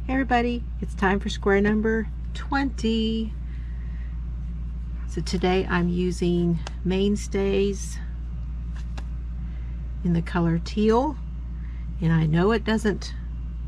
Hey everybody, it's time for square number 20. So today I'm using mainstays in the color teal, and I know it doesn't,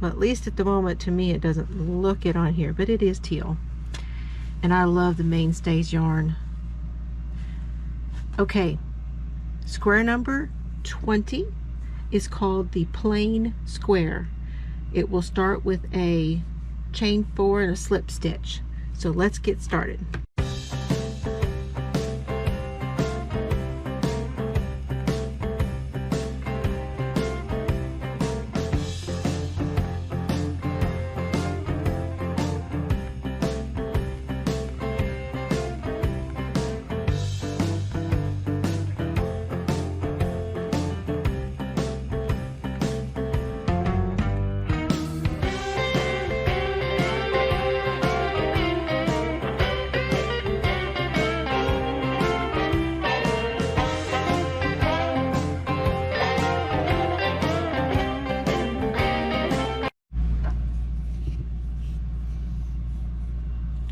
well, at least at the moment to me it doesn't look it on here, but it is teal, and I love the mainstays yarn. Okay, square number 20 is called the plain square. It will start with a chain 4 and a slip stitch. So let's get started.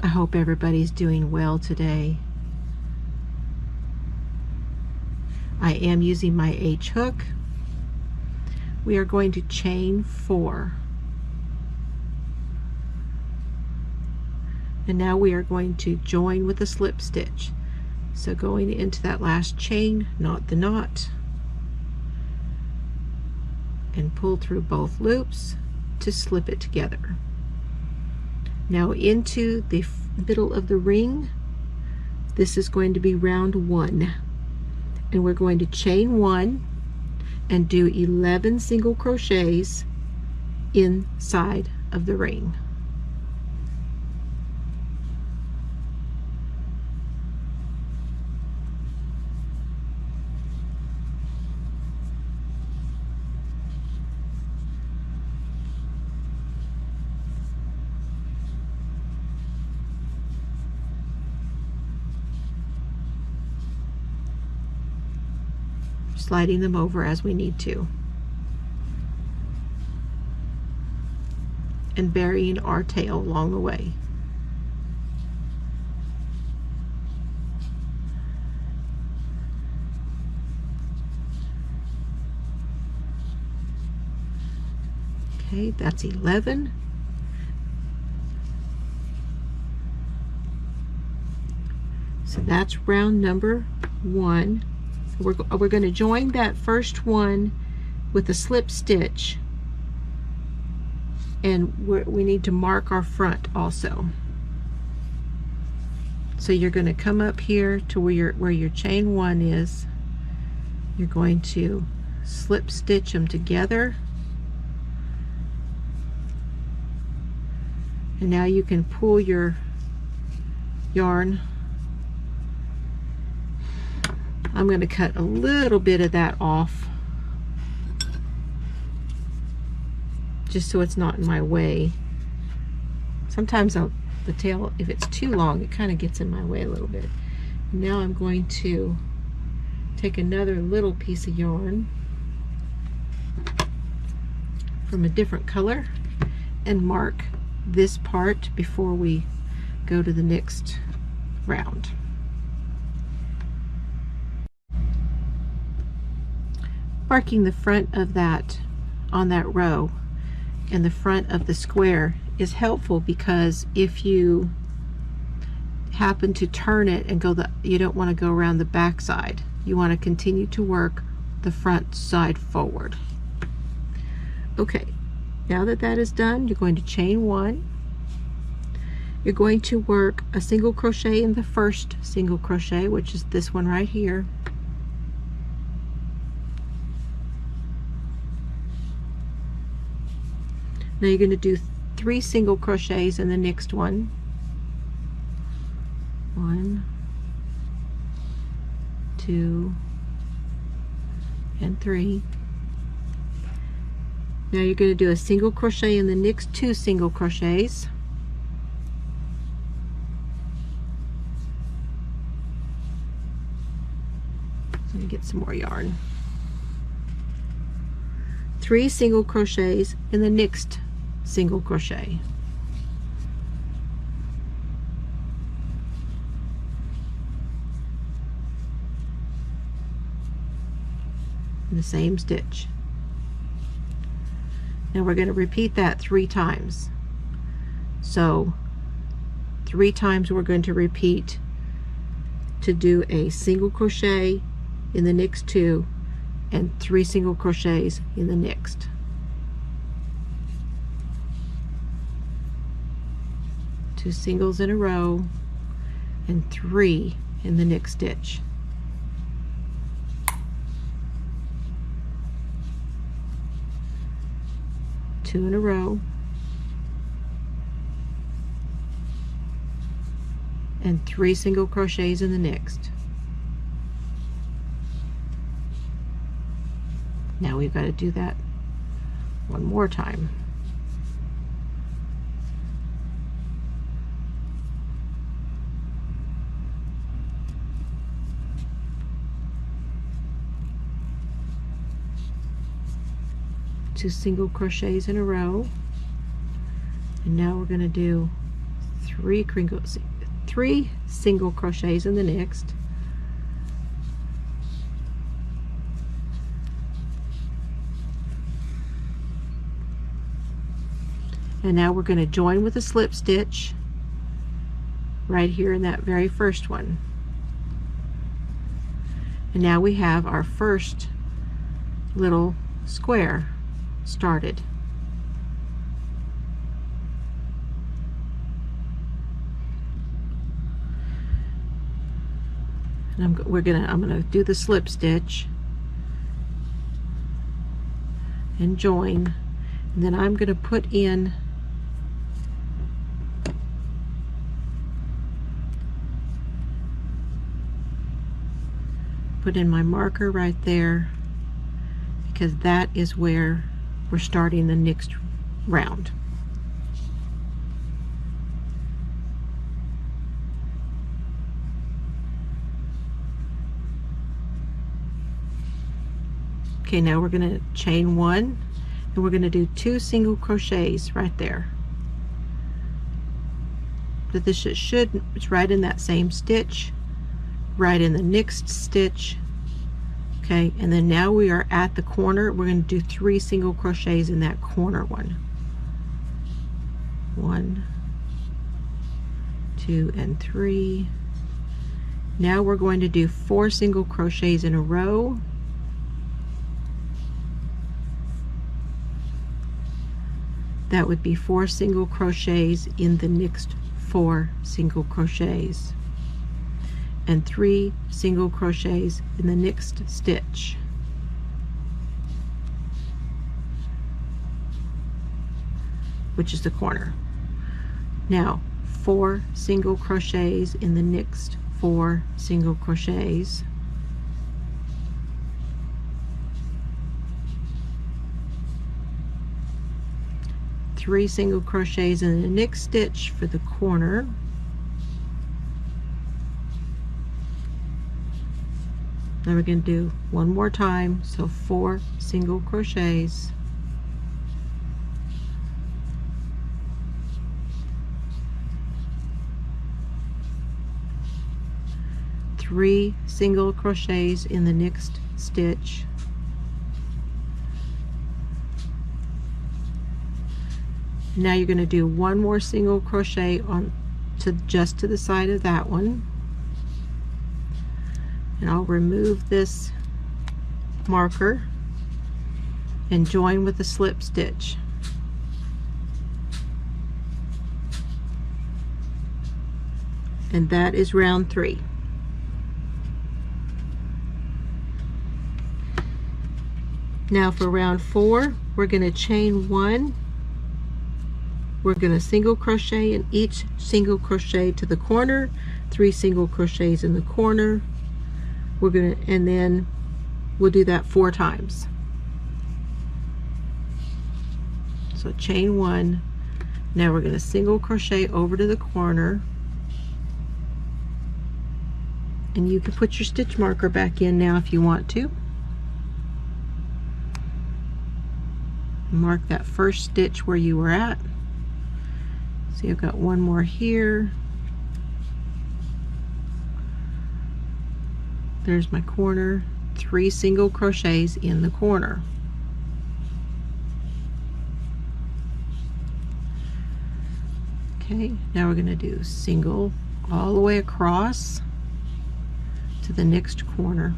I hope everybody's doing well today. I am using my H hook. We are going to chain 4. And now we are going to join with a slip stitch. So going into that last chain, knot the knot, and pull through both loops to slip it together. Now into the middle of the ring, this is going to be round 1, and we're going to chain 1 and do 11 single crochets inside of the ring. Sliding them over as we need to, and burying our tail along the way. Okay, that's 11. So that's round number 1. We're going to join that first one with a slip stitch, and we need to mark our front also. So you're going to come up here to where your chain 1 is. You're going to slip stitch them together, and now you can pull your yarn. I'm going to cut a little bit of that off just so it's not in my way. Sometimes the tail, if it's too long, it kind of gets in my way a little bit. Now I'm going to take another little piece of yarn from a different color and mark this part before we go to the next round. Marking the front of that on that row and the front of the square is helpful, because if you happen to turn it and you don't want to go around the back side. You want to continue to work the front side forward. Okay, now that that is done, you're going to chain 1. You're going to work a single crochet in the first single crochet, which is this one right here. Now you're going to do 3 single crochets in the next one. 1, 2, and 3. Now you're going to do a single crochet in the next 2 single crochets. Let me get some more yarn. 3 single crochets in the next single crochet. In the same stitch. Now we're going to repeat that 3 times. So 3 times we're going to repeat to do a single crochet in the next 2 and 3 single crochets in the next. Two singles in a row and 3 in the next stitch. Two in a row and 3 single crochets in the next. Now we've got to do that one more time. Two single crochets in a row, and now we're going to do 3 single crochets in the next, and now we're going to join with a slip stitch right here in that very first one. And now we have our first little square started. And I'm gonna do the slip stitch and join, and then I'm gonna put in my marker right there, because that is where we're starting the next round. Okay, now we're going to chain 1 and we're going to do 2 single crochets right there. But this it's right in that same stitch, right in the next stitch. Okay, and then now we are at the corner. We're going to do 3 single crochets in that corner one. 1, 2, and 3. Now we're going to do 4 single crochets in a row. That would be 4 single crochets in the next 4 single crochets. And 3 single crochets in the next stitch. Which is the corner. Now 4 single crochets in the next 4 single crochets. Three single crochets in the next stitch for the corner. Then we're going to do one more time, so 4 single crochets. Three single crochets in the next stitch. Now you're going to do one more single crochet just to the side of that one. And I'll remove this marker and join with a slip stitch. And that is round 3. Now for round 4, we're going to chain 1. We're going to single crochet in each single crochet to the corner, 3 single crochets in the corner. And then we'll do that 4 times. So chain 1. Now we're going to single crochet over to the corner, and you can put your stitch marker back in now if you want to. Mark that first stitch where you were at. See, I've got one more here. There's my corner, 3 single crochets in the corner. Okay, now we're going to do single all the way across to the next corner.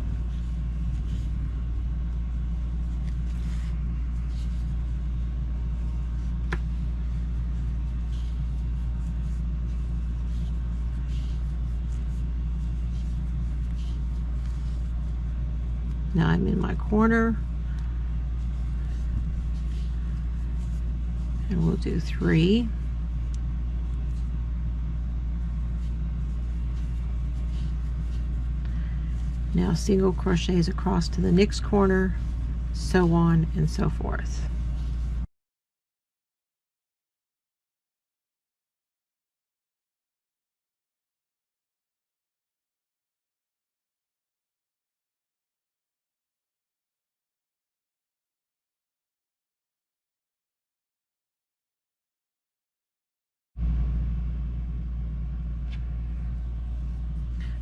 Now I'm in my corner, and we'll do 3. Now single crochets across to the next corner, so on and so forth.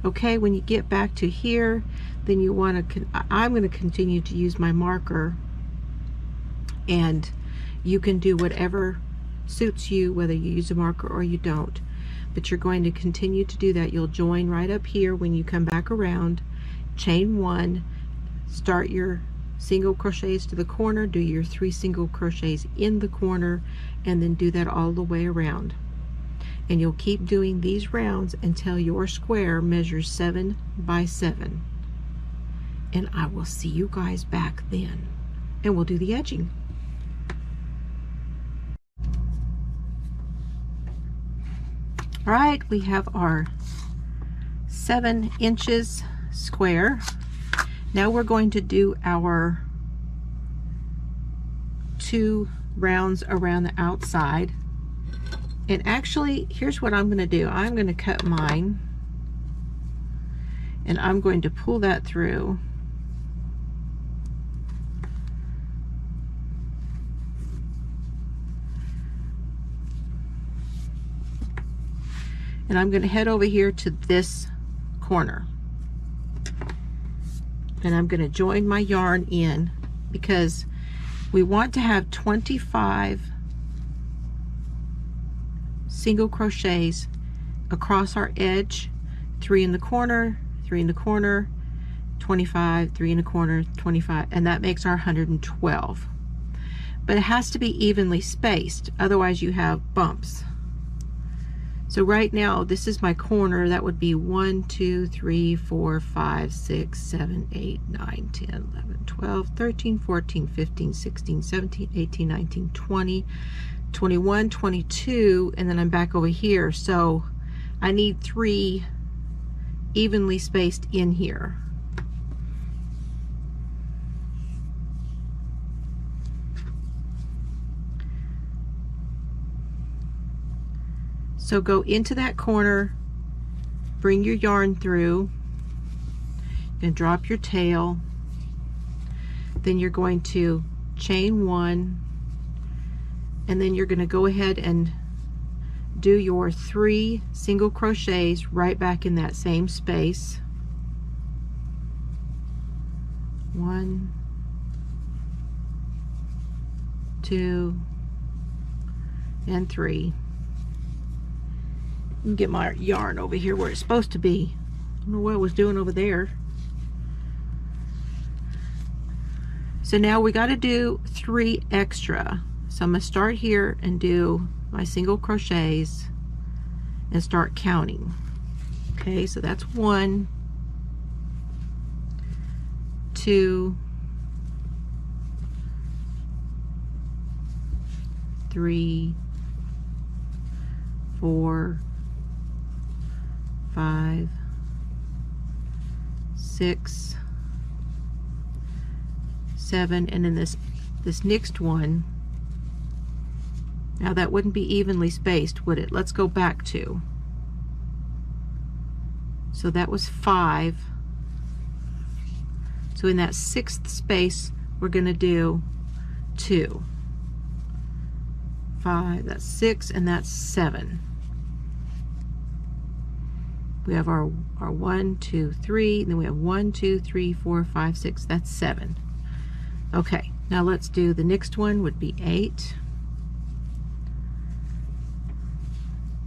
Okay, when you get back to here, then you want to, I'm going to continue to use my marker, and you can do whatever suits you, whether you use a marker or you don't. But you're going to continue to do that. You'll join right up here when you come back around, chain 1, start your single crochets to the corner, do your 3 single crochets in the corner, and then do that all the way around. And you'll keep doing these rounds until your square measures 7 by 7. And I will see you guys back then. And we'll do the edging. All right, we have our 7 inches square. Now we're going to do our 2 rounds around the outside. And actually, here's what I'm going to do. I'm going to cut mine, and I'm going to pull that through. And I'm going to head over here to this corner. And I'm going to join my yarn in, because we want to have 25 single crochets across our edge, 3 in the corner, 3 in the corner, 25, 3 in the corner, 25, and that makes our 112. But it has to be evenly spaced, otherwise you have bumps. So right now, this is my corner. That would be 1, 2, 3, 4, 5, 6, 7, 8, 9, 10, 11, 12, 13, 14, 15, 16, 17, 18, 19, 20, 21, 22, and then I'm back over here. So I need 3 evenly spaced in here. So go into that corner, bring your yarn through, and drop your tail. Then you're going to chain 1, and then you're going to go ahead and do your 3 single crochets right back in that same space. 1, 2, and 3. Let me get my yarn over here where it's supposed to be. I don't know what I was doing over there. So now we got to do 3 extra. So I'm going to start here and do my single crochets and start counting. Okay, so that's 1, 2, 3, 4, 5, 6, 7, and then this next one. Now that wouldn't be evenly spaced, would it? Let's go back to. So that was 5. So in that 6th space, we're going to do 2. 5, that's 6, and that's 7. We have our 1, 2, 3, and then we have 1, 2, 3, 4, 5, 6, that's 7. Okay, now let's do the next one would be 8,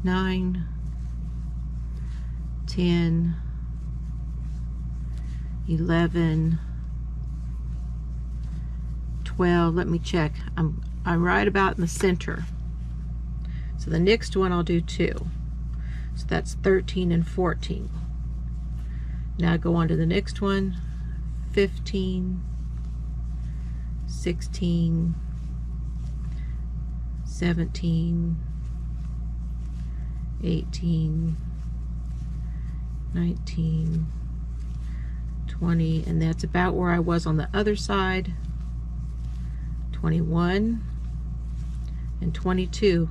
9, 10, 11, 12. Let me check. I'm right about in the center. So the next one I'll do 2. So that's 13 and 14. Now go on to the next one. 15, 16, 17, 18, 19, 20, and that's about where I was on the other side. 21 and 22.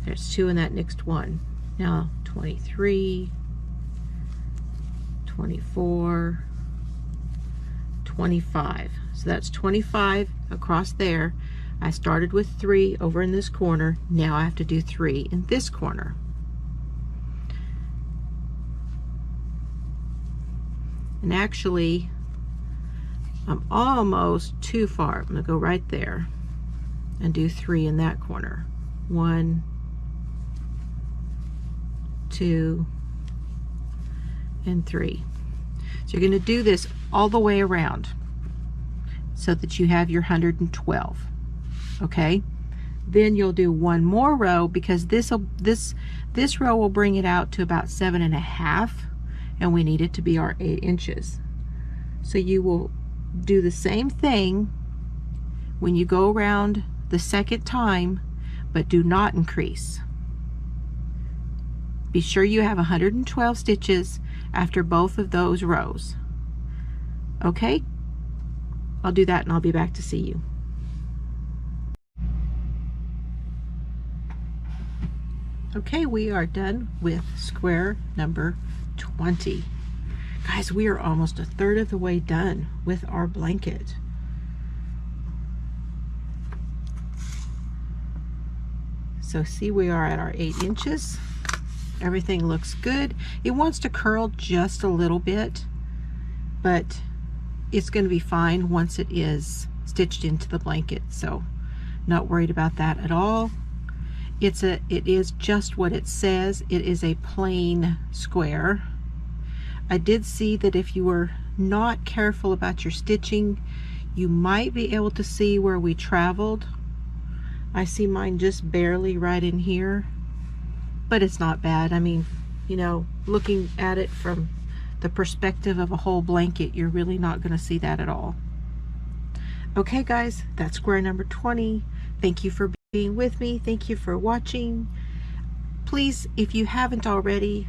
There's 2 in that next one. Now 23, 24, 25. So that's 25 across there. I started with 3 over in this corner. Now I have to do 3 in this corner. And actually, I'm almost too far. I'm going to go right there and do 3 in that corner. 1, 2, and 3. So you're going to do this all the way around so that you have your 112. Okay? Then you'll do one more row, because this row will bring it out to about 7.5, and we need it to be our 8 inches. So you will do the same thing when you go around the second time, but do not increase. Be sure you have 112 stitches after both of those rows. Okay? I'll do that and I'll be back to see you. Okay, we are done with square number 20. Guys, we are almost a third of the way done with our blanket. So see, we are at our 8 inches. Everything looks good. It wants to curl just a little bit, but it's going to be fine once it is stitched into the blanket. So not worried about that at all. It is just what it says. It is a plain square. I did see that if you were not careful about your stitching, you might be able to see where we traveled. I see mine just barely right in here, but it's not bad. I mean, you know, looking at it from the perspective of a whole blanket, you're really not going to see that at all. Okay guys, that's square number 20. Thank you for being with me. Thank you for watching. Please, if you haven't already,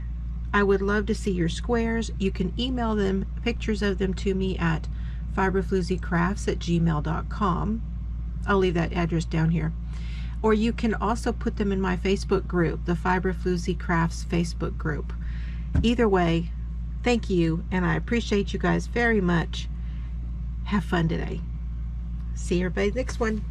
I would love to see your squares. You can email them, pictures of them, to me at fiberflooziecrafts@gmail.com. I'll leave that address down here. Or you can also put them in my Facebook group, the Fiber Floozie Crafts Facebook group. Either way, thank you, and I appreciate you guys very much. Have fun today. See everybody next one.